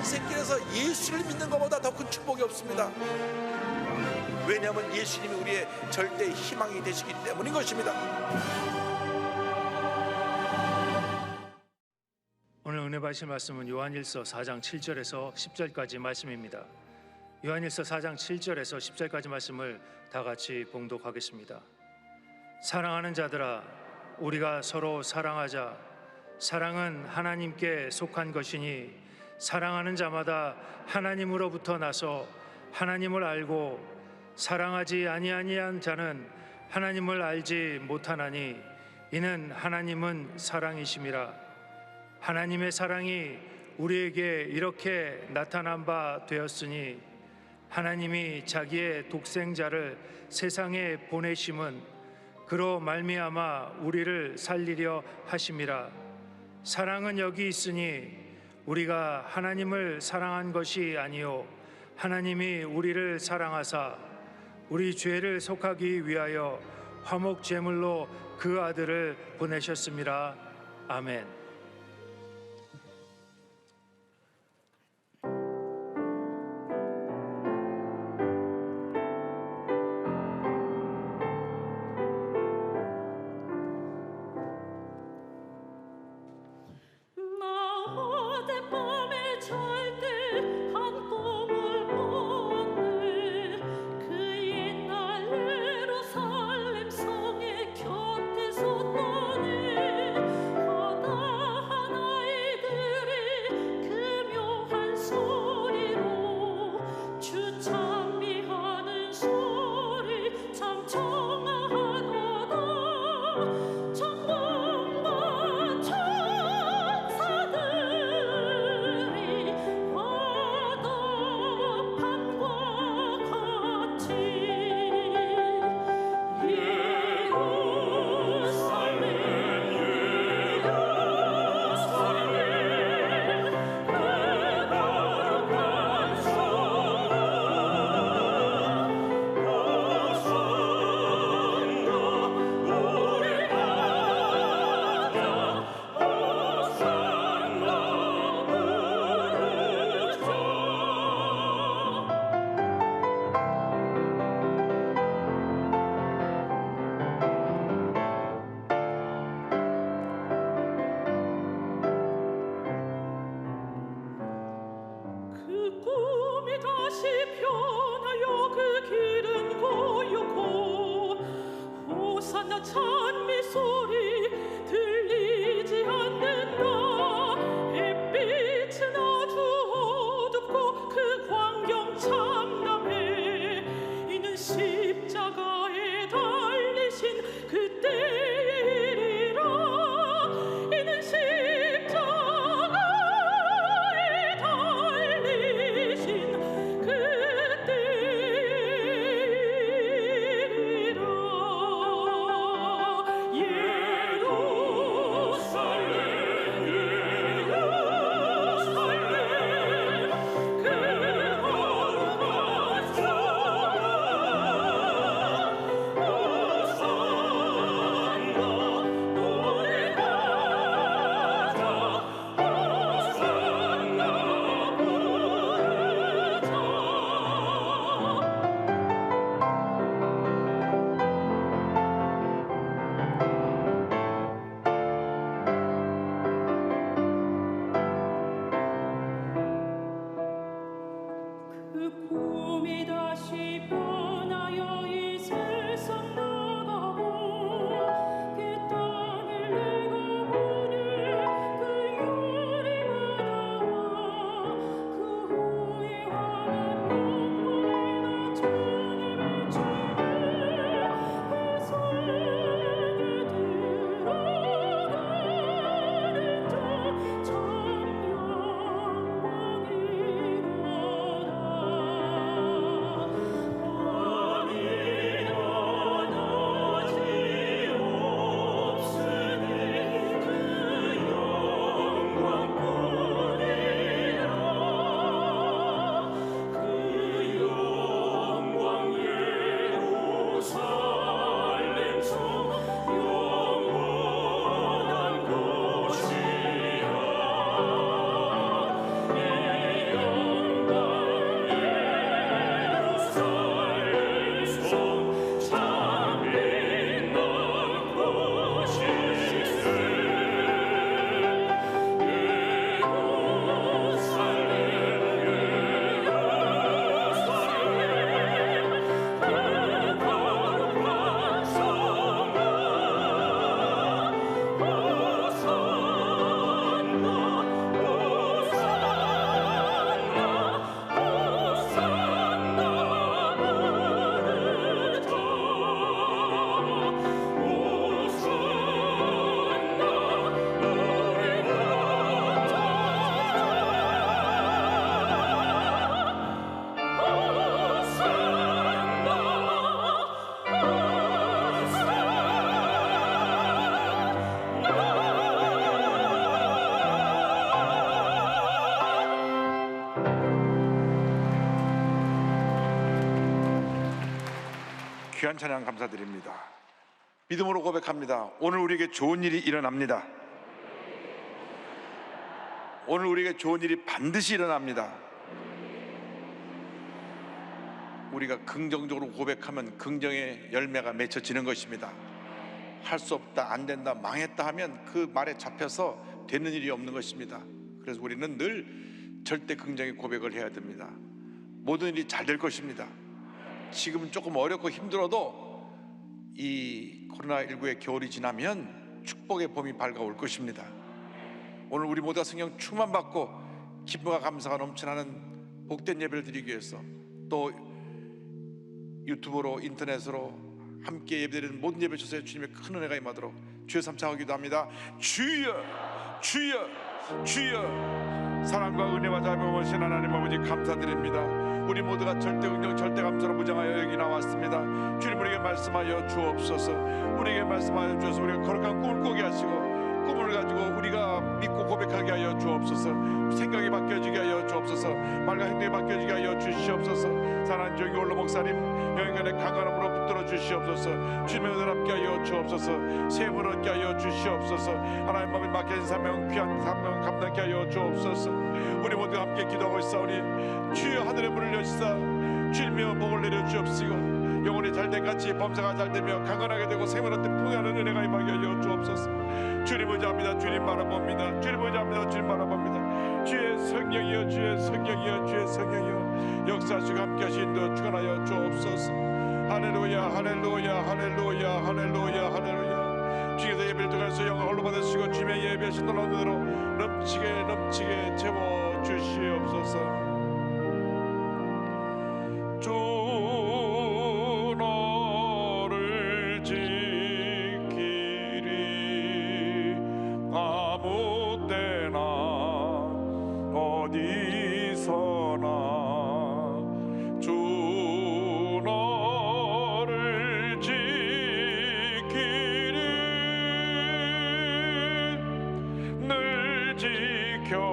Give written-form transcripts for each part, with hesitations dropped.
안식길에서 예수를 믿는 것보다 더 큰 축복이 없습니다. 왜냐하면 예수님이 우리의 절대 희망이 되시기 때문인 것입니다. 오늘 은혜 받으실 말씀은 요한일서 4장 7절에서 10절까지 말씀입니다. 요한일서 4장 7절에서 10절까지 말씀을 다 같이 봉독하겠습니다. 사랑하는 자들아, 우리가 서로 사랑하자. 사랑은 하나님께 속한 것이니 사랑하는 자마다 하나님으로부터 나서 하나님을 알고 사랑하지 아니한 자는 하나님을 알지 못하나니 이는 하나님은 사랑이심이라. 하나님의 사랑이 우리에게 이렇게 나타난 바 되었으니 하나님이 자기의 독생자를 세상에 보내심은 그로 말미암아 우리를 살리려 하심이라. 사랑은 여기 있으니 우리가 하나님을 사랑한 것이 아니요 하나님이 우리를 사랑하사 우리 죄를 속하기 위하여 화목 제물로 그 아들을 보내셨음이라. 아멘. 곁에서 떠내 바다 귀한 찬양 감사드립니다. 믿음으로 고백합니다. 오늘 우리에게 좋은 일이 일어납니다. 오늘 우리에게 좋은 일이 반드시 일어납니다. 우리가 긍정적으로 고백하면 긍정의 열매가 맺혀지는 것입니다. 할 수 없다, 안 된다, 망했다 하면 그 말에 잡혀서 되는 일이 없는 것입니다. 그래서 우리는 늘 절대 긍정의 고백을 해야 됩니다. 모든 일이 잘 될 것입니다. 지금 조금 어렵고 힘들어도 이 코로나19의 겨울이 지나면 축복의 봄이 밝아올 것입니다. 오늘 우리 모두가 성령 충만 받고 기쁨과 감사가 넘쳐나는 복된 예배를 드리기 위해서, 또 유튜브로 인터넷으로 함께 예배드리는 모든 예배 주소에 주님의 큰 은혜가 임하도록 주여 삼창하기도 합니다. 주여 주여 주여. 사랑과 은혜와 자비와 오신 하나님 아버지 감사드립니다. 우리 모두가 절대 긍정 절대 감사로 무장하여 여기 나왔습니다. 주님, 우리에게 말씀하여 주옵소서. 우리에게 말씀하여 주셔서 우리가 거룩한 꿈을 꾸게 하시고, 꿈을 가지고 우리가 믿고 고백하게 하여 주옵소서. 생각이 바뀌어지게 하여 주옵소서. 말과 행동이 바뀌어지게 하여 주시옵소서. 사랑하는 정의올로 목사님 영인간의 강건함으로 붙들어 주시옵소서. 주님의 은혜를 함께 하여 주옵소서. 세움을 얻게 하여 주시옵소서. 하나님 마음에 맡겨진 사명, 귀한 사명 감당케 하여 주옵소서. 우리 모두 함께 기도하고 있사오니 주여 하늘의 문을 여시사 주님의 복을 내려 주옵시고, 영혼이 잘된 같이 범사가 잘되며 강건하게 되고 생명을 얻는 풍요하는 은혜가 임하게 하여 주옵소서. 주님 의지합니다. 주님 바라봅니다. 주님 의지합니다. 주님 바라봅니다. 주의 성령이여, 주의 성령이여, 주의 성령이여, 역사하시고 함께 하시는 축원하여 주옵소서. 할렐루야 할렐루야 할렐루야 할렐루야 할렐루야. 주께서 예배를 통해서 영광 홀로 받으시고 주님의 예배하신 놀라운 은혜로 넘치게 넘치게 채워 주시옵소서. 주 너를 지키리. 아무 때나 어디서나 주 너를 지키리. 늘 지켜주시리.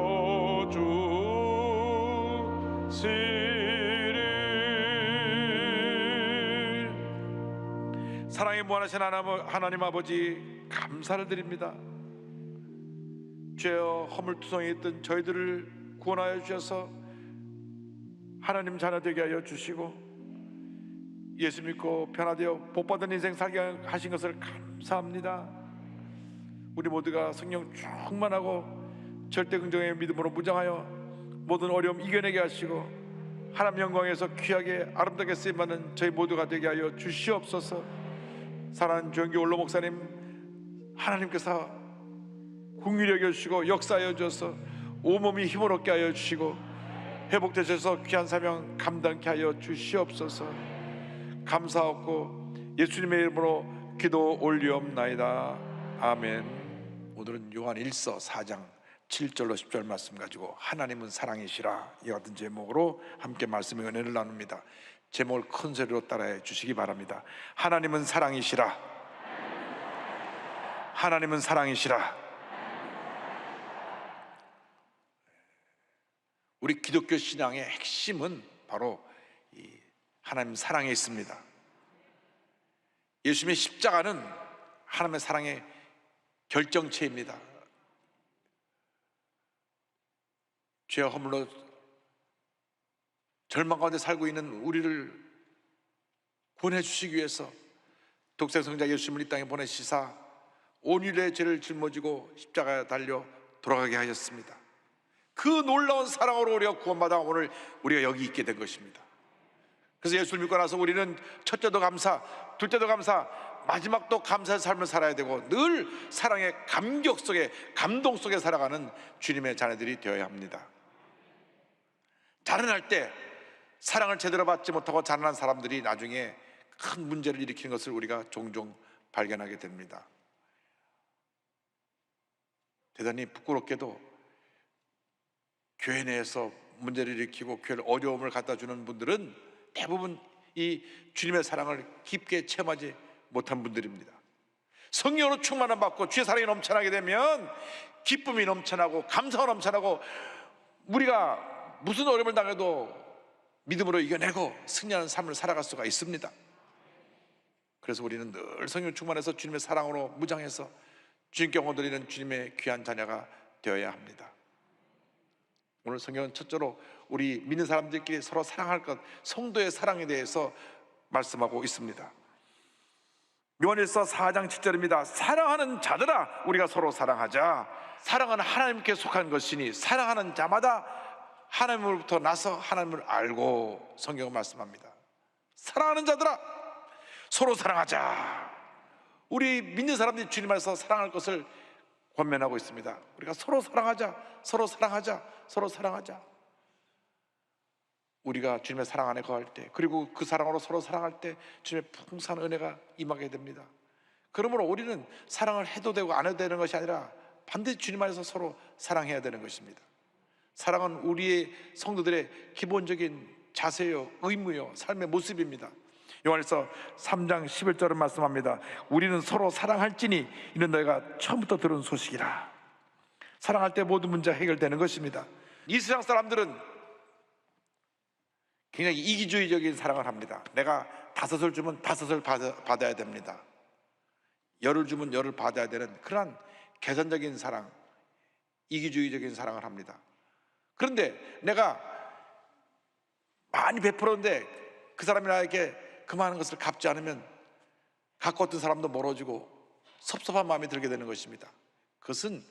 사랑의 무한하신 하나님 아버지 감사를 드립니다. 죄와 허물투성에 있던 저희들을 구원하여 주셔서 하나님 자녀 되게 하여 주시고, 예수 믿고 변화되어 복받은 인생 살게 하신 것을 감사합니다. 우리 모두가 성령 충만하고 절대 긍정의 믿음으로 무장하여 모든 어려움 이겨내게 하시고 하나님 영광에서 귀하게 아름답게 쓰임받는 저희 모두가 되게 하여 주시옵소서. 사랑하는 조영기 올로 목사님, 하나님께서 긍휼히 여겨주시고 역사하여 주셔서 온몸이 힘을 얻게 하여 주시고 회복되셔서 귀한 사명 감당케 하여 주시옵소서. 감사하고 예수님의 이름으로 기도 올리옵나이다. 아멘. 오늘은 요한 1서 4장 7절로 10절 말씀 가지고 하나님은 사랑이시라, 이 같은 제목으로 함께 말씀의 은혜를 나눕니다. 제목을 큰 소리로 따라해 주시기 바랍니다. 하나님은 사랑이시라. 하나님은 사랑이시라. 우리 기독교 신앙의 핵심은 바로 이 하나님 사랑에 있습니다. 예수님의 십자가는 하나님의 사랑의 결정체입니다. 죄와 허물로 절망 가운데 살고 있는 우리를 구원해 주시기 위해서 독생 성자 예수님을 이 땅에 보내시사 온유의 죄를 짊어지고 십자가에 달려 돌아가게 하셨습니다. 그 놀라운 사랑으로 우리가 구원받아 오늘 우리가 여기 있게 된 것입니다. 그래서 예수를 믿고 나서 우리는 첫째도 감사, 둘째도 감사, 마지막도 감사의 삶을 살아야 되고 늘 사랑의 감격 속에, 감동 속에 살아가는 주님의 자녀들이 되어야 합니다. 자라날 때 사랑을 제대로 받지 못하고 자라난 사람들이 나중에 큰 문제를 일으키는 것을 우리가 종종 발견하게 됩니다. 대단히 부끄럽게도 교회 내에서 문제를 일으키고 교회를 어려움을 갖다 주는 분들은 대부분 이 주님의 사랑을 깊게 체험하지 못한 분들입니다. 성령으로 충만함 받고 주의 사랑이 넘쳐나게 되면 기쁨이 넘쳐나고 감사가 넘쳐나고 우리가 무슨 어려움을 당해도 믿음으로 이겨내고 승리하는 삶을 살아갈 수가 있습니다. 그래서 우리는 늘 성령 충만해서 주님의 사랑으로 무장해서 주님께 영혼 드리는 주님의 귀한 자녀가 되어야 합니다. 오늘 성경은 첫째로 우리 믿는 사람들끼리 서로 사랑할 것, 성도의 사랑에 대해서 말씀하고 있습니다. 요한일서 4장 7절입니다. 사랑하는 자들아 우리가 서로 사랑하자. 사랑은 하나님께 속한 것이니 사랑하는 자마다 하나님으로부터 나서 하나님을 알고, 성경은 말씀합니다. 사랑하는 자들아 서로 사랑하자. 우리 믿는 사람들이 주님 안에서 사랑할 것을 권면하고 있습니다. 우리가 서로 사랑하자, 서로 사랑하자, 서로 사랑하자. 우리가 주님의 사랑 안에 거할 때, 그리고 그 사랑으로 서로 사랑할 때 주님의 풍성한 은혜가 임하게 됩니다. 그러므로 우리는 사랑을 해도 되고 안 해도 되는 것이 아니라 반드시 주님 안에서 서로 사랑해야 되는 것입니다. 사랑은 우리의 성도들의 기본적인 자세요, 의무요, 삶의 모습입니다. 요한일서 3장 11절은 말씀합니다. 우리는 서로 사랑할지니 이는 너희가 처음부터 들은 소식이라. 사랑할 때 모든 문제가 해결되는 것입니다. 이 세상 사람들은 굉장히 이기주의적인 사랑을 합니다. 내가 5을 주면 5을 받아야 됩니다. 10을 주면 10을 받아야 되는 그러한 계산적인 사랑, 이기주의적인 사랑을 합니다. 그런데 내가 많이 베풀었는데 그 사람이 나에게 그 많은 것을 갚지 않으면 갖고 왔던 사람도 멀어지고 섭섭한 마음이 들게 되는 것입니다. 그것은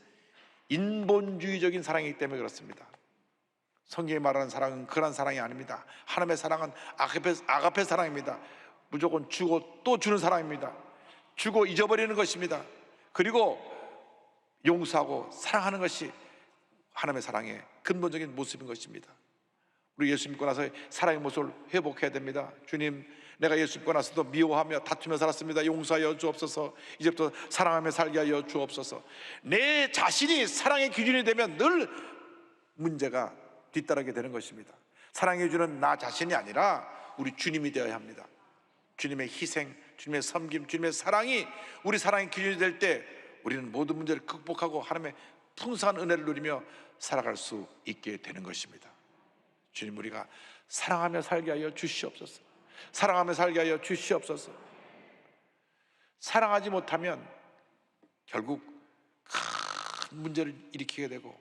인본주의적인 사랑이기 때문에 그렇습니다. 성경이 말하는 사랑은 그런 사랑이 아닙니다. 하나님의 사랑은 아가페 사랑입니다. 무조건 주고 또 주는 사랑입니다. 주고 잊어버리는 것입니다. 그리고 용서하고 사랑하는 것이 하나님의 사랑의 근본적인 모습인 것입니다. 우리 예수 믿고 나서 사랑의 모습을 회복해야 됩니다. 주님, 내가 예수 믿고 나서도 미워하며 다투며 살았습니다. 용서하여 주옵소서. 이제부터 사랑하며 살게 하여 주옵소서. 내 자신이 사랑의 기준이 되면 늘 문제가 뒤따르게 되는 것입니다. 사랑해 주는 나 자신이 아니라 우리 주님이 되어야 합니다. 주님의 희생, 주님의 섬김, 주님의 사랑이 우리 사랑의 기준이 될 때 우리는 모든 문제를 극복하고 하나님의 풍성한 은혜를 누리며 살아갈 수 있게 되는 것입니다. 주님, 우리가 사랑하며 살게 하여 주시옵소서. 사랑하며 살게 하여 주시옵소서. 사랑하지 못하면 결국 큰 문제를 일으키게 되고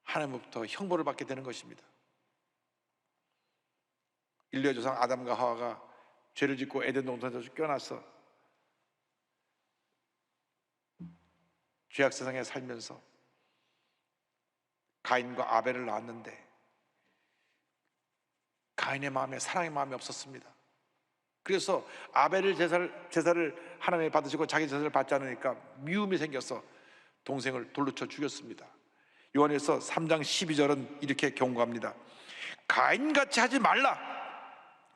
하나님으로부터 형벌을 받게 되는 것입니다. 인류의 조상 아담과 하와가 죄를 짓고 에덴 동산에서 쫓겨나서 죄악 세상에 살면서 가인과 아벨을 낳았는데 가인의 마음에 사랑의 마음이 없었습니다. 그래서 아벨의 제사를 하나님이 받으시고 자기 제사를 받지 않으니까 미움이 생겨서 동생을 돌로 쳐 죽였습니다. 요한일서 3장 12절은 이렇게 경고합니다. 가인같이 하지 말라.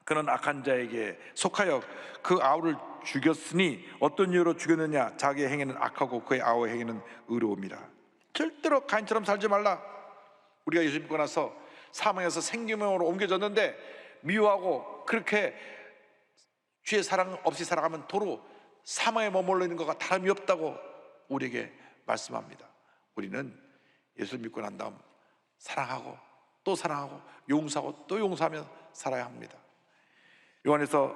그는 악한 자에게 속하여 그 아우를 죽였으니 어떤 이유로 죽였느냐. 자기의 행위는 악하고 그의 아우의 행위는 의로움이라. 절대로 가인처럼 살지 말라. 우리가 예수 믿고 나서 사망에서 생명으로 옮겨졌는데 미워하고 그렇게 주의 사랑 없이 살아가면 도로 사망에 머물러 있는 것과 다름이 없다고 우리에게 말씀합니다. 우리는 예수 믿고 난 다음 사랑하고 또 사랑하고 용서하고 또 용서하며 살아야 합니다. 요한에서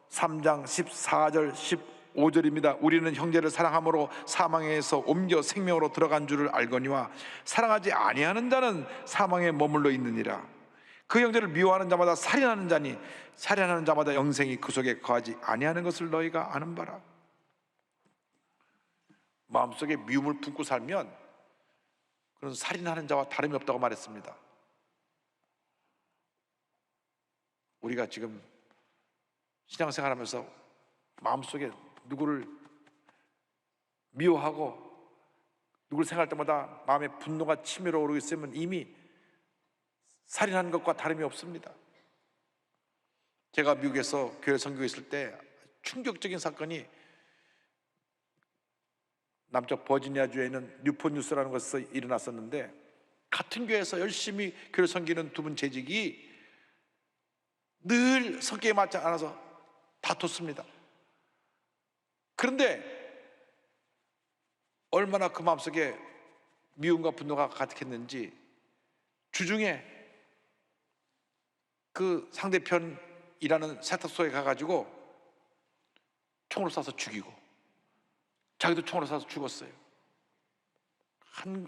3장 14절 15절입니다. 우리는 형제를 사랑함으로 사망에서 옮겨 생명으로 들어간 줄을 알거니와 사랑하지 아니하는 자는 사망에 머물러 있느니라. 그 형제를 미워하는 자마다 살인하는 자니 살인하는 자마다 영생이 그 속에 거하지 아니하는 것을 너희가 아는 바라. 마음속에 미움을 품고 살면 그런 살인하는 자와 다름이 없다고 말했습니다. 우리가 지금 신앙생활하면서 마음속에 누구를 미워하고 누구를 생각할 때마다 마음에 분노가 치밀어 오르고 있으면 이미 살인하는 것과 다름이 없습니다. 제가 미국에서 교회 선교에 있을 때 충격적인 사건이 남쪽 버지니아주에 있는 뉴폰 뉴스라는 곳에서 일어났었는데 같은 교회에서 열심히 교회 섬기는 두 분 재직이 늘 성격에 맞지 않아서 다퉜습니다. 그런데 얼마나 그 마음속에 미움과 분노가 가득했는지 주중에 그 상대편 일하는 세탁소에 가가지고 총으로 쏴서 죽이고 자기도 총으로 쏴서 죽었어요.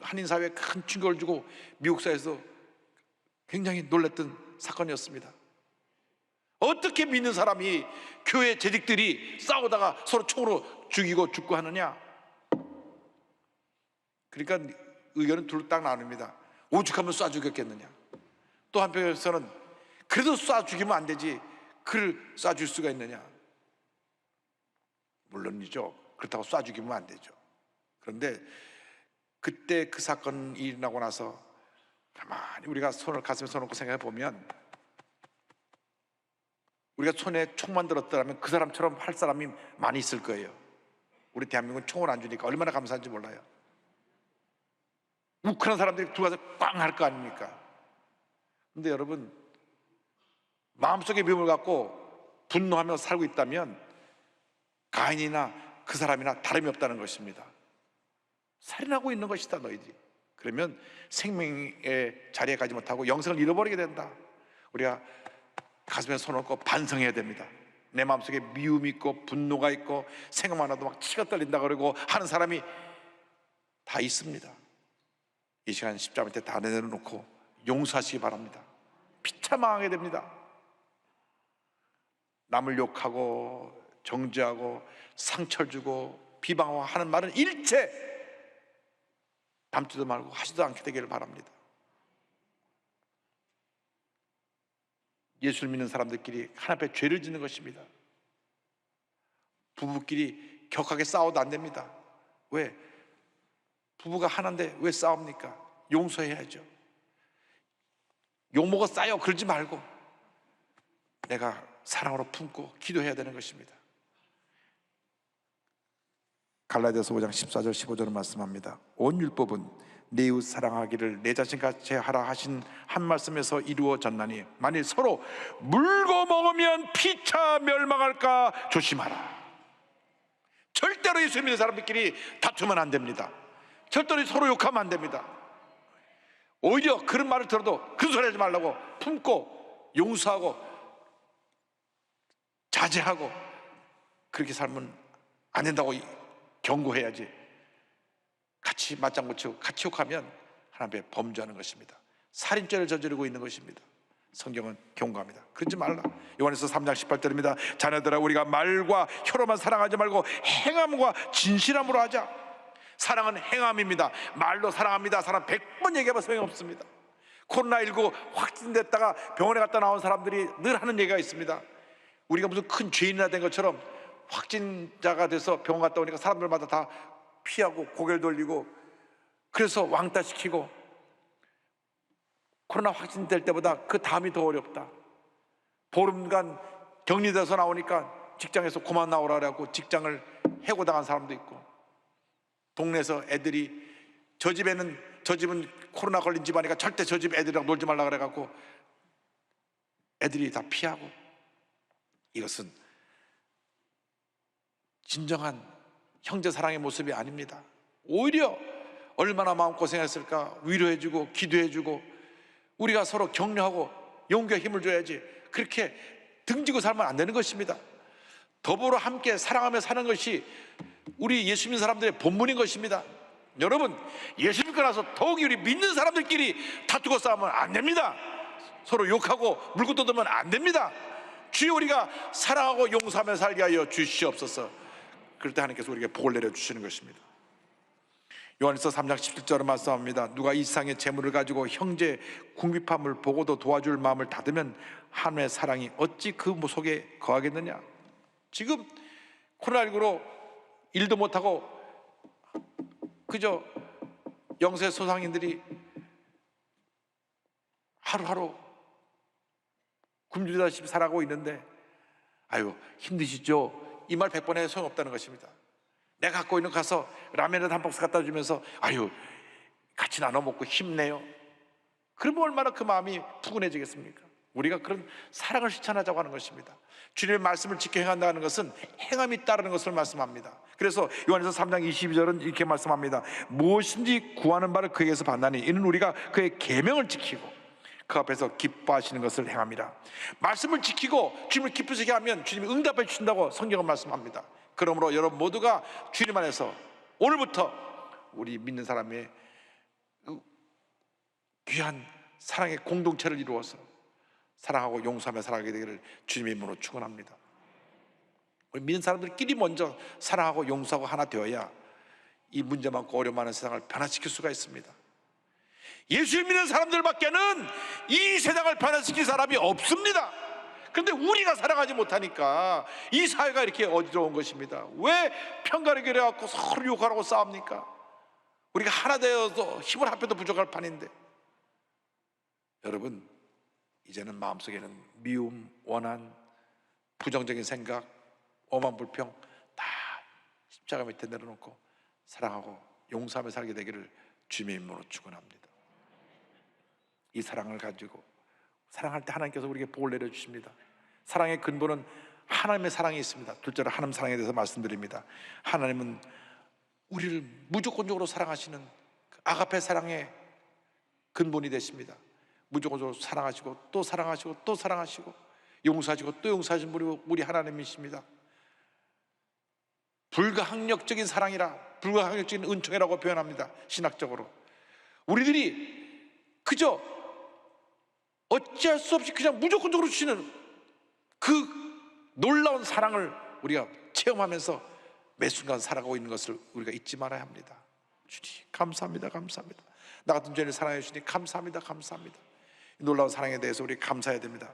한인 사회에 큰 충격을 주고 미국 사회에서 굉장히 놀랐던 사건이었습니다. 어떻게 믿는 사람이 교회 재직들이 싸우다가 서로 총으로 죽이고 죽고 하느냐? 그러니까 의견은 둘로 딱 나눕니다. 오죽하면 쏴 죽였겠느냐? 또 한편에서는 그래도 쏴 죽이면 안 되지, 그를 쏴 줄 수가 있느냐? 물론이죠. 그렇다고 쏴 죽이면 안 되죠. 그런데 그때 그 사건이 일어나고 나서 가만히 우리가 가슴에 손 얹고 생각해 보면, 우리가 손에 총만 들었더라면 그 사람처럼 할 사람이 많이 있을 거예요. 우리 대한민국은 총을 안 주니까 얼마나 감사한지 몰라요. 욱하는 사람들이 들어가서 빵 할 거 아닙니까? 근데 여러분, 마음속에 미움을 갖고 분노하며 살고 있다면 가인이나 그 사람이나 다름이 없다는 것입니다. 살인하고 있는 것이다 너희들이. 그러면 생명의 자리에 가지 못하고 영생을 잃어버리게 된다. 우리가 가슴에 손 얹고 반성해야 됩니다. 내 마음속에 미움이 있고 분노가 있고 생각만 해도 막 치가 떨린다 그러고 하는 사람이 다 있습니다. 이 시간 십자가 밑에 다 내려놓고 용서하시기 바랍니다. 비참하게 됩니다. 남을 욕하고 정죄하고 상처를 주고 비방하고 하는 말은 일체 담지도 말고 하지도 않게 되기를 바랍니다. 예수를 믿는 사람들끼리 하나 앞에 죄를 짓는 것입니다. 부부끼리 격하게 싸워도 안 됩니다. 왜? 부부가 하나인데 왜 싸웁니까? 용서해야죠. 욕먹어 싸요 그러지 말고 내가 사랑으로 품고 기도해야 되는 것입니다. 갈라디아서 5장 14절 15절은 말씀합니다. 온 율법은 내 이웃 사랑하기를 내 자신같이 하라 하신 한 말씀에서 이루어졌나니 만일 서로 물고 먹으면 피차 멸망할까 조심하라. 절대로 예수 믿는 사람들끼리 다투면 안 됩니다. 절대로 서로 욕하면 안 됩니다. 오히려 그런 말을 들어도 큰 소리 하지 말라고 품고 용서하고 자제하고 그렇게 살면 안 된다고 경고해야지. 같이 맞장구 치고 같이 욕하면 하나님 앞에 범죄하는 것입니다. 살인죄를 저지르고 있는 것입니다. 성경은 경고합니다. 그러지 말라. 요한에서 3장 18절입니다. 자녀들아 우리가 말과 혀로만 사랑하지 말고 행함과 진실함으로 하자. 사랑은 행함입니다. 말로 사랑합니다. 사랑 100번 얘기해봐 소용없습니다. 코로나19 확진됐다가 병원에 갔다 나온 사람들이 늘 하는 얘기가 있습니다. 우리가 무슨 큰 죄인이나 된 것처럼 확진자가 돼서 병원 갔다 오니까 사람들마다 다 피하고 고개를 돌리고 그래서 왕따시키고 코로나 확진될 때보다 그 다음이 더 어렵다. 보름간 격리돼서 나오니까 직장에서 그만 나오라 그래갖고 직장을 해고당한 사람도 있고 동네에서 애들이 저 집은 코로나 걸린 집안이니까 절대 저 집 애들이랑 놀지 말라 그래갖고 애들이 다 피하고 이것은 진정한 형제 사랑의 모습이 아닙니다. 오히려 얼마나 마음고생했을까 위로해주고 기도해주고 우리가 서로 격려하고 용기와 힘을 줘야지 그렇게 등지고 살면 안 되는 것입니다. 더불어 함께 사랑하며 사는 것이 우리 예수 믿는 사람들의 본분인 것입니다. 여러분 예수 믿고 나서 더욱이 우리 믿는 사람들끼리 다투고 싸우면 안 됩니다. 서로 욕하고 물고 뜯으면 안 됩니다. 주여 우리가 사랑하고 용서하며 살게 하여 주시옵소서. 그럴 때 하나님께서 우리에게 복을 내려주시는 것입니다. 요한일서 3장 17절을 말씀합니다. 누가 이 세상의 재물을 가지고 형제 궁핍함을 보고도 도와줄 마음을 닫으면 하나님의 사랑이 어찌 그 속에 거하겠느냐. 지금 코로나19로 일도 못하고 그저 영세 소상인들이 하루하루 굶주리다시피 살아가고 있는데 아유 힘드시죠? 이 말 100번 해도 소용없다는 것입니다. 내가 갖고 있는 거 가서 라면을 한 박스 갖다 주면서 아유 같이 나눠 먹고 힘내요. 그러면 얼마나 그 마음이 푸근해지겠습니까? 우리가 그런 사랑을 실천하자고 하는 것입니다. 주님의 말씀을 지켜 행한다는 것은 행함이 따르는 것을 말씀합니다. 그래서 요한에서 3장 22절은 이렇게 말씀합니다. 무엇인지 구하는 바를 그에게서 받나니 이는 우리가 그의 계명을 지키고 그 앞에서 기뻐하시는 것을 행함이라. 말씀을 지키고 주님을 기쁘시게 하면 주님이 응답해 주신다고 성경은 말씀합니다. 그러므로 여러분 모두가 주님 안에서 오늘부터 우리 믿는 사람의 귀한 사랑의 공동체를 이루어서 사랑하고 용서하며 살아가게 되기를 주님의 이름으로 축원합니다. 우리 믿는 사람들끼리 먼저 사랑하고 용서하고 하나 되어야 이 문제 많고 어려움 많은 세상을 변화시킬 수가 있습니다. 예수를 믿는 사람들밖에는 이 세상을 변화시킬 사람이 없습니다. 그런데 우리가 살아가지 못하니까 이 사회가 이렇게 어지러운 것입니다. 왜 편가르기 해갖고 서로 욕하라고 싸웁니까? 우리가 하나 되어서 힘을 합해도 부족할 판인데, 여러분 이제는 마음속에는 미움, 원한, 부정적인 생각, 오만 불평 다 십자가 밑에 내려놓고 사랑하고 용서하며 살게 되기를 주님의 이름으로 축원합니다. 이 사랑을 가지고 사랑할 때 하나님께서 우리에게 복을 내려주십니다. 사랑의 근본은 하나님의 사랑이 있습니다. 둘째로 하나님 사랑에 대해서 말씀드립니다. 하나님은 우리를 무조건적으로 사랑하시는 그 아가페 사랑의 근본이 되십니다. 무조건적으로 사랑하시고 또 사랑하시고 또 사랑하시고 용서하시고 또 용서하신 분이 우리 하나님이십니다. 불가항력적인 사랑이라, 불가항력적인 은총이라고 표현합니다. 신학적으로 우리들이 그저 어찌할 수 없이 그냥 무조건적으로 주시는 그 놀라운 사랑을 우리가 체험하면서 매 순간 살아가고 있는 것을 우리가 잊지 말아야 합니다. 주님 감사합니다. 감사합니다. 나 같은 죄인을 사랑해 주시니 감사합니다. 감사합니다. 놀라운 사랑에 대해서 우리 감사해야 됩니다.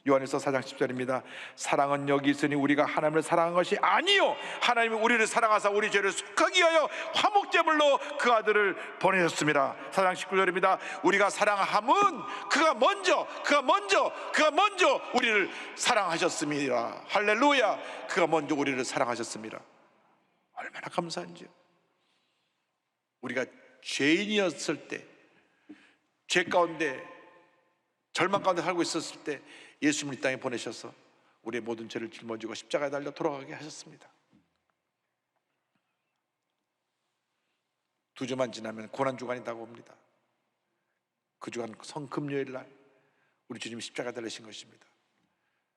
요한일서 4장 10절입니다. 사랑은 여기 있으니 우리가 하나님을 사랑한 것이 아니요 하나님이 우리를 사랑하사 우리 죄를 속하기 위하여 화목제물로 그 아들을 보내셨습니다. 4장 19절입니다. 우리가 사랑함은 그가 먼저 우리를 사랑하셨습니다. 할렐루야. 그가 먼저 우리를 사랑하셨습니다. 얼마나 감사한지요. 우리가 죄인이었을 때, 죄 가운데 절망 가운데 살고 있었을 때 예수님을 이 땅에 보내셔서 우리의 모든 죄를 짊어지고 십자가에 달려 돌아가게 하셨습니다. 두 주만 지나면 고난주간이라고 옵니다. 그 주간 성금요일 날 우리 주님이 십자가에 달리신 것입니다.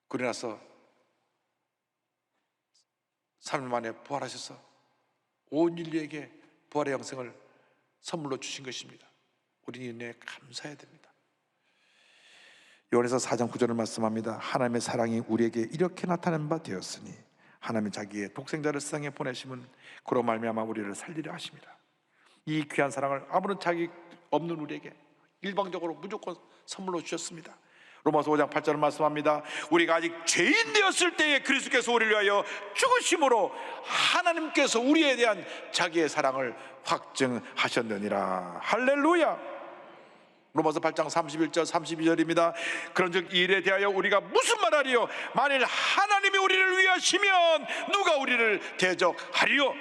그러고 나서 3일 만에 부활하셔서 온 인류에게 부활의 영생을 선물로 주신 것입니다. 우리 이 은혜에 감사해야 됩니다. 요한에서 4장 9절을 말씀합니다. 하나님의 사랑이 우리에게 이렇게 나타난 바 되었으니 하나님이 자기의 독생자를 세상에 보내심은 그로 말미암아 우리를 살리려 하심이라. 이 귀한 사랑을 아무런 자격 없는 우리에게 일방적으로 무조건 선물로 주셨습니다. 로마서 5장 8절을 말씀합니다. 우리가 아직 죄인 되었을 때에 그리스도께서 우리를 위하여 죽으심으로 하나님께서 우리에 대한 자기의 사랑을 확증하셨느니라. 할렐루야. 로마서 8장 31절 32절입니다. 그런즉 이 일에 대하여 우리가 무슨 말하리요? 만일 하나님이 우리를 위하시면 누가 우리를 대적하리요?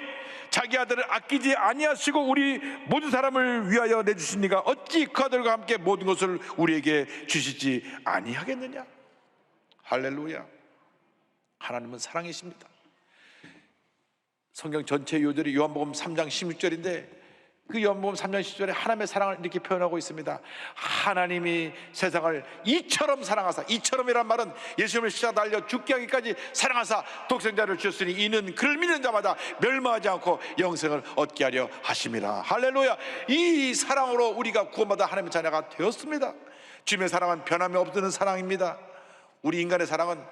자기 아들을 아끼지 아니하시고 우리 모든 사람을 위하여 내주시니가 어찌 그 아들과 함께 모든 것을 우리에게 주시지 아니하겠느냐? 할렐루야. 하나님은 사랑이십니다. 성경 전체 요절이 요한복음 3장 16절인데 그 요한복음 3장 10절에 하나님의 사랑을 이렇게 표현하고 있습니다. 하나님이 세상을 이처럼 사랑하사, 이처럼이란 말은 예수님을 십자가 달려 죽게 하기까지 사랑하사 독생자를 주셨으니 이는 그를 믿는 자마다 멸망하지 않고 영생을 얻게 하려 하심이라. 할렐루야. 이 사랑으로 우리가 구원받아 하나님의 자녀가 되었습니다. 주님의 사랑은 변함이 없는 사랑입니다. 우리 인간의 사랑은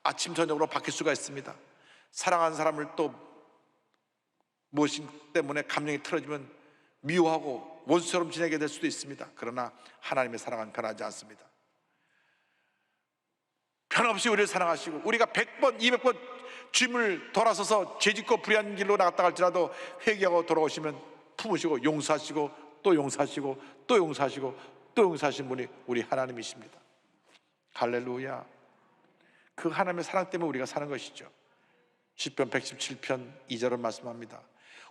아침 저녁으로 바뀔 수가 있습니다. 사랑하는 사람을 또 무엇 때문에 감정이 틀어지면 미워하고 원수처럼 지내게 될 수도 있습니다. 그러나 하나님의 사랑은 변하지 않습니다. 변함없이 우리를 사랑하시고 우리가 100번 200번 주님을 돌아서서 죄짓고 불의한 길로 나갔다 갈지라도 회개하고 돌아오시면 품으시고 용서하시고 또 용서하시고 또 용서하시고 또 용서하신 분이 우리 하나님이십니다. 할렐루야. 그 하나님의 사랑 때문에 우리가 사는 것이죠. 시편 117편 2절은 말씀합니다.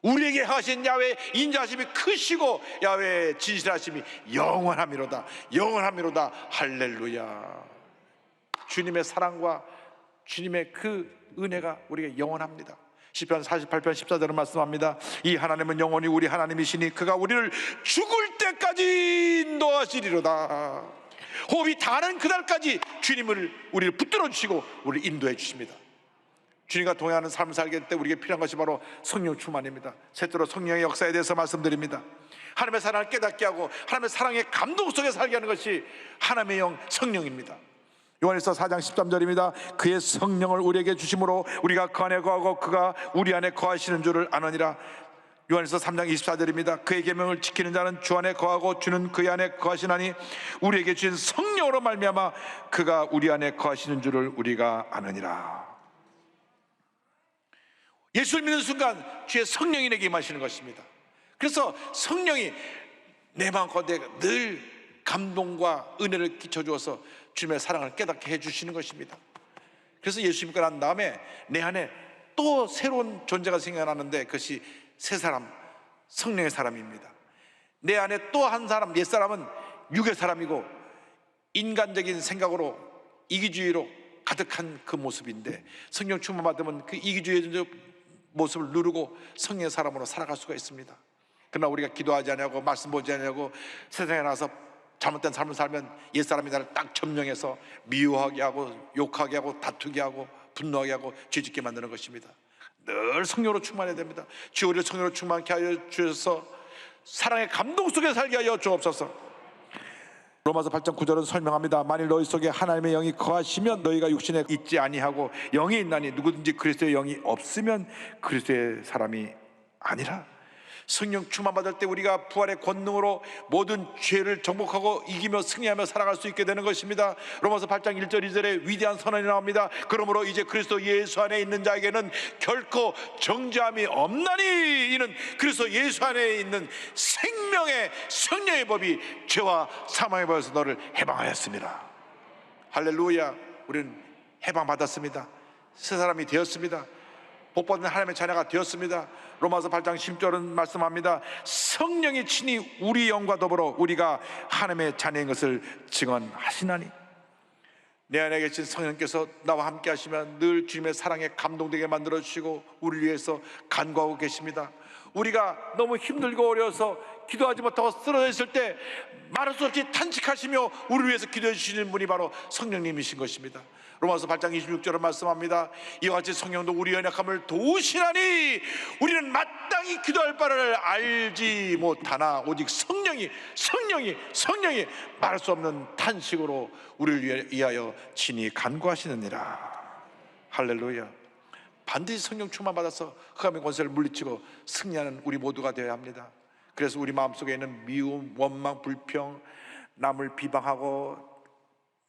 우리에게 하신 야훼 인자하심이 크시고 야훼 진실하심이 영원하미로다. 영원하미로다. 할렐루야. 주님의 사랑과 주님의 그 은혜가 우리에게 영원합니다. 시편 48편 14절은 말씀합니다. 이 하나님은 영원히 우리 하나님이시니 그가 우리를 죽을 때까지 인도하시리로다. 호흡이 다하는 그날까지 주님을 우리를 붙들어 주시고 우리를 인도해 주십니다. 주님과 동행하는 삶을 살게 될 때 우리에게 필요한 것이 바로 성령 충만입니다. 셋째로 성령의 역사에 대해서 말씀드립니다. 하나님의 사랑을 깨닫게 하고 하나님의 사랑의 감동 속에 살게 하는 것이 하나님의 영 성령입니다. 요한일서 4장 13절입니다. 그의 성령을 우리에게 주심으로 우리가 그 안에 거하고 그가 우리 안에 거하시는 줄을 아느니라. 요한일서 3장 24절입니다. 그의 계명을 지키는 자는 주 안에 거하고 주는 그의 안에 거하시나니 우리에게 주신 성령으로 말미암아 그가 우리 안에 거하시는 줄을 우리가 아느니라. 예수를 믿는 순간 주의 성령이 내게 임하시는 것입니다. 그래서 성령이 내 마음가운데 늘 감동과 은혜를 끼쳐주어서 주님의 사랑을 깨닫게 해주시는 것입니다. 그래서 예수 믿고 난 다음에 내 안에 또 새로운 존재가 생겨나는데 그것이 새 사람, 성령의 사람입니다. 내 안에 또 한 사람, 옛사람은 육의 사람이고 인간적인 생각으로 이기주의로 가득한 그 모습인데 성령 충만 받으면 그 이기주의의 모습을 누르고 성령의 사람으로 살아갈 수가 있습니다. 그러나 우리가 기도하지 않냐고 말씀 보지 않냐고 세상에 나가서 잘못된 삶을 살면 옛사람이 나를 딱 점령해서 미워하게 하고 욕하게 하고 다투게 하고 분노하게 하고 죄짓게 만드는 것입니다. 늘 성령으로 충만해야 됩니다. 주 우리를 성령으로 충만케 하여 주셔서 사랑의 감동 속에 살게 하여 주옵소서. 로마서 8장 9절은 설명합니다. 만일 너희 속에 하나님의 영이 거하시면 너희가 육신에 있지 아니하고 영이 있나니 누구든지 그리스도의 영이 없으면 그리스도의 사람이 아니라. 성령 충만 받을 때 우리가 부활의 권능으로 모든 죄를 정복하고 이기며 승리하며 살아갈 수 있게 되는 것입니다. 로마서 8장 1절 2절에 위대한 선언이 나옵니다. 그러므로 이제 그리스도 예수 안에 있는 자에게는 결코 정죄함이 없나니 이는 그리스도 예수 안에 있는 생명의 성령의 법이 죄와 사망의 법에서 너를 해방하였습니다. 할렐루야. 우리는 해방받았습니다. 새 사람이 되었습니다. 복받은 하나님의 자녀가 되었습니다. 로마서 8장 10절은 말씀합니다. 성령이 친히 우리 영과 더불어 우리가 하나님의 자녀인 것을 증언하시나니. 내 안에 계신 성령께서 나와 함께 하시면 늘 주님의 사랑에 감동되게 만들어주시고 우리를 위해서 간구하고 계십니다. 우리가 너무 힘들고 어려워서 기도하지 못하고 쓰러져 있을 때 말할 수 없이 탄식하시며 우리를 위해서 기도해 주시는 분이 바로 성령님이신 것입니다. 로마서 8장 26절은 말씀합니다. 이와 같이 성령도 우리 연약함을 도우시나니 우리는 마땅히 기도할 바를 알지 못하나 오직 성령이 말할 수 없는 탄식으로 우리를 위하여 친히 간구하시느니라. 할렐루야. 반드시 성령 충만 받아서 흑암의 권세를 물리치고 승리하는 우리 모두가 되어야 합니다. 그래서 우리 마음속에 있는 미움, 원망, 불평, 남을 비방하고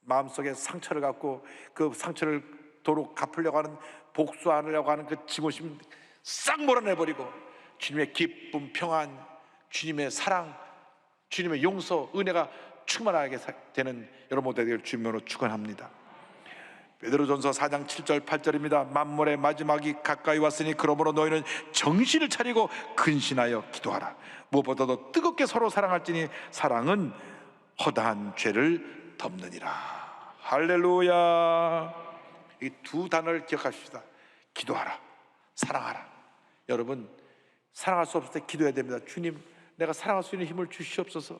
마음속에 상처를 갖고 그 상처를 도로 갚으려고 하는, 복수하려고 하는 그 증오심 싹 몰아내버리고 주님의 기쁨, 평안, 주님의 사랑, 주님의 용서, 은혜가 충만하게 되는 여러분 모두가 되기를 주님으로 축원합니다. 베드로전서 4장 7절 8절입니다. 만물의 마지막이 가까이 왔으니 그러므로 너희는 정신을 차리고 근신하여 기도하라. 무엇보다도 뜨겁게 서로 사랑할지니 사랑은 허다한 죄를 덮느니라. 할렐루야. 이 두 단어를 기억하십시다. 기도하라, 사랑하라. 여러분, 사랑할 수 없을 때 기도해야 됩니다. 주님, 내가 사랑할 수 있는 힘을 주시옵소서.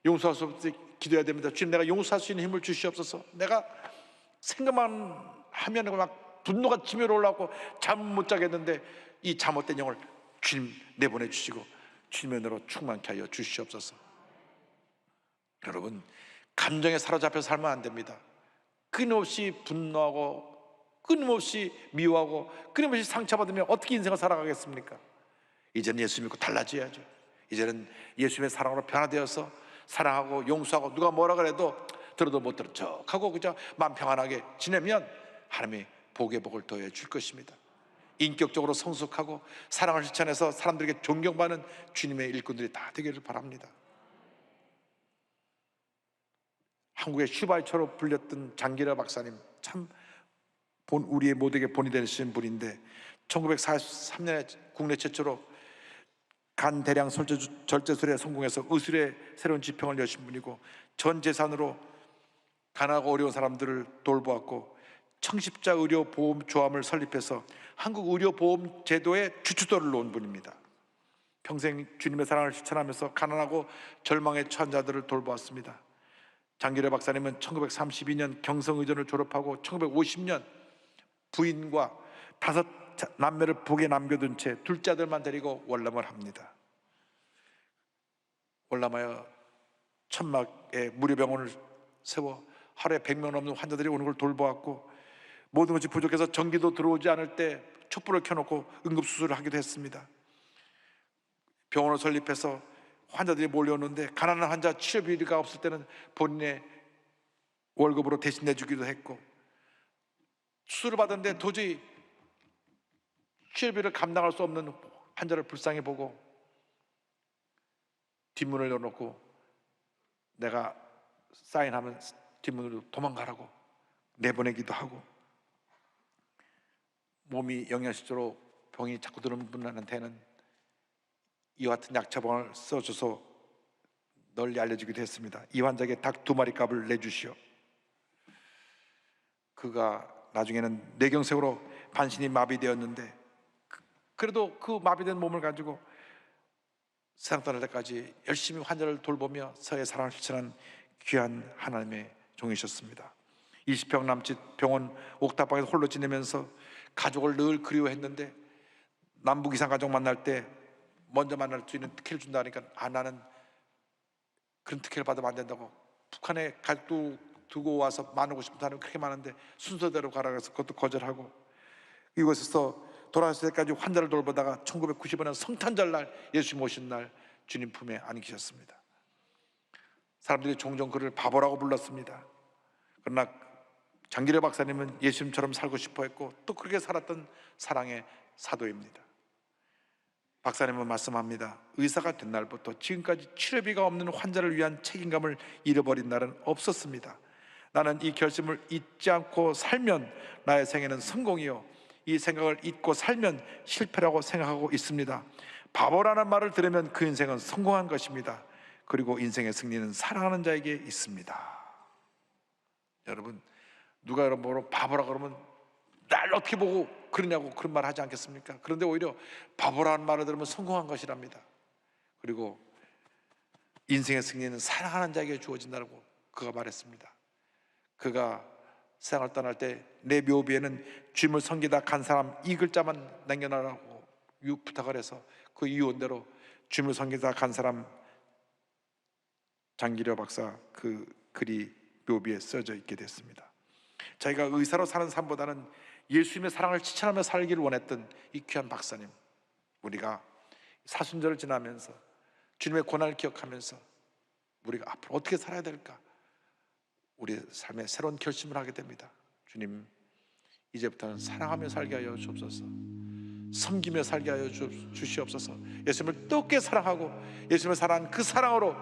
용서할 수 없을 때 기도해야 됩니다. 주님, 내가 용서할 수 있는 힘을 주시옵소서. 내가 생각만 하면 막 분노가 치밀어 올라오고 잠 못 자겠는데 이 잘못된 영을 주님 내보내 주시고 주님의 은혜로 충만케 하여 주시옵소서. 여러분, 감정에 사로잡혀 살면 안 됩니다. 끊임없이 분노하고 끊임없이 미워하고 끊임없이 상처받으면 어떻게 인생을 살아가겠습니까? 이제는 예수 믿고 달라져야죠. 이제는 예수님의 사랑으로 변화되어서 사랑하고 용서하고 누가 뭐라 그래도 들어도 못 들은 척하고 그저 마음 평안하게 지내면 하나님이 복의 복을 더해 줄 것입니다. 인격적으로 성숙하고 사랑을 실천해서 사람들에게 존경받는 주님의 일꾼들이 다 되기를 바랍니다. 한국의 슈바이처로 불렸던 장기라 박사님, 참 우리의 모두에게 본이 되신 분인데 1943년에 국내 최초로 간 대량 절제술에 성공해서 의술의 새로운 지평을 여신 분이고 전 재산으로 가난하고 어려운 사람들을 돌보았고 청십자 의료보험조합을 설립해서 한국 의료보험 제도의 주춧돌을 놓은 분입니다. 평생 주님의 사랑을 실천하면서 가난하고 절망에 처한 자들을 돌보았습니다. 장기래 박사님은 1932년 경성의전을 졸업하고 1950년 부인과 5 남매를 북에 남겨둔 채 둘째 아들만 데리고 월남을 합니다. 월남하여 천막에 무료병원을 세워 하루에 100명 넘는 환자들이 오는 걸 돌보았고, 모든 것이 부족해서 전기도 들어오지 않을 때 촛불을 켜놓고 응급수술을 하기도 했습니다. 병원을 설립해서 환자들이 몰려오는데 가난한 환자 치료비가 없을 때는 본인의 월급으로 대신 내주기도 했고, 수술을 받았는데 도저히 치료비를 감당할 수 없는 환자를 불쌍히 보고 뒷문을 열어놓고 내가 사인하면 뒷문으로 도망가라고 내보내기도 하고, 몸이 영양실조로 병이 자꾸 드는 분한테는 이와 같은 약처방을 써줘서 널리 알려주기도 했습니다. 이 환자에게 닭 2마리 값을 내주시오. 그가 나중에는 뇌경색으로 반신이 마비되었는데 그래도 그 마비된 몸을 가지고 세상 떠날 때까지 열심히 환자를 돌보며 서의 사랑을 실천한 귀한 하나님의 종이셨습니다. 20평 남짓 병원 옥탑방에서 홀로 지내면서 가족을 늘 그리워했는데, 남북 이상 가족 만날 때 먼저 만날 수 있는 특혜를 준다 하니까 나는 그런 특혜를 받으면 안 된다고, 북한에 가족도 두고 와서 나누고 싶은 사람이 그렇게 많은데 순서대로 가라 해서 그것도 거절하고, 이곳에서 돌아왔을 때까지 환자를 돌보다가 1995년 성탄절날 예수님 오신 날 주님 품에 안기셨습니다. 사람들이 종종 그를 바보라고 불렀습니다. 그러나 장기려 박사님은 예수님처럼 살고 싶어 했고 또 그렇게 살았던 사랑의 사도입니다. 박사님은 말씀합니다. 의사가 된 날부터 지금까지 치료비가 없는 환자를 위한 책임감을 잃어버린 날은 없었습니다. 나는 이 결심을 잊지 않고 살면 나의 생애는 성공이요, 이 생각을 잊고 살면 실패라고 생각하고 있습니다. 바보라는 말을 들으면 그 인생은 성공한 것입니다. 그리고 인생의 승리는 사랑하는 자에게 있습니다. 여러분, 누가 여러분 바보라 그러면 날 어떻게 보고 그러냐고 그런 말 하지 않겠습니까? 그런데 오히려 바보라는 말을 들으면 성공한 것이랍니다. 그리고 인생의 승리는 사랑하는 자에게 주어진다고 그가 말했습니다. 그가 세상을 떠날 때 내 묘비에는 주님을 섬기다 간 사람 이 글자만 남겨놔라고 부탁을 해서 그 유언대로 주님을 섬기다 간 사람 장기려 박사 그 글이 묘비에 써져 있게 됐습니다. 자기가 의사로 사는 삶보다는 예수님의 사랑을 실천하며 살기를 원했던 이 귀한 박사님, 우리가 사순절을 지나면서 주님의 고난을 기억하면서 우리가 앞으로 어떻게 살아야 될까, 우리 삶에 새로운 결심을 하게 됩니다. 주님, 이제부터는 사랑하며 살게 하여 주옵소서, 섬기며 살게 하여 주시옵소서. 예수님을 뜨겁게 사랑하고 예수님을 사랑한 그 사랑으로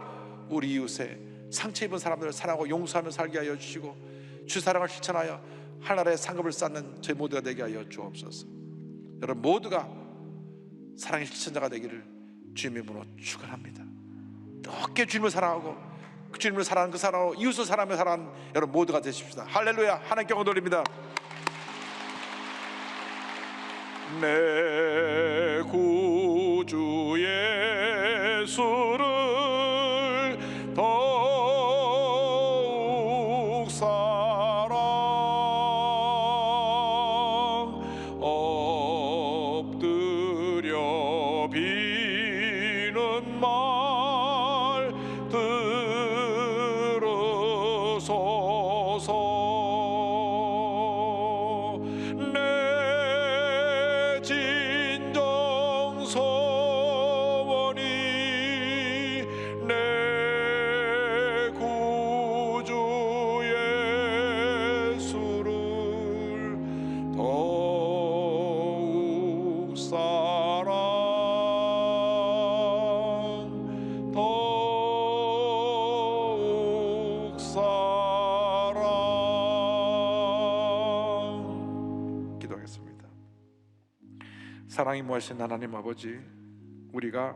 우리 이웃에 상처 입은 사람들을 사랑하고 용서하며 살게 하여 주시고, 주 사랑을 실천하여 하나님의 상급을 쌓는 저희 모두가 되게 하여 주옵소서. 여러분 모두가 사랑의 실천자가 되기를 주님의 이름으로 축원합니다. 뜨겁게 주님을 사랑하고 주님을 사랑하는 그 사랑으로 이웃을 사랑하며 살아가는 여러분 모두가 되십시다. 할렐루야. 하나님께 영광 돌립니다. 내 구주 예수를 더욱 사랑 엎드려 비는 말 들으소서. 사랑이 무하신 하나님 아버지, 우리가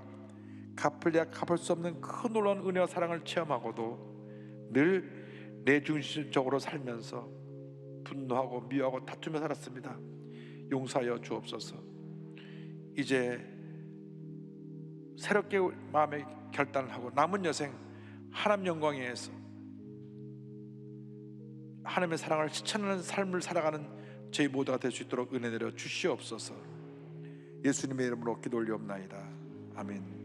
갚을래야 갚을 수 없는 큰 놀라운 은혜와 사랑을 체험하고도 늘 내중심적으로 살면서 분노하고 미워하고 다투며 살았습니다. 용서하여 주옵소서. 이제 새롭게 마음의 결단을 하고 남은 여생 하나님 영광에 의해서 하나님의 사랑을 실천하는 삶을 살아가는 저희 모두가 될 수 있도록 은혜 내려 주시옵소서. 예수님의 이름으로 기도 올리옵나이다. 아멘.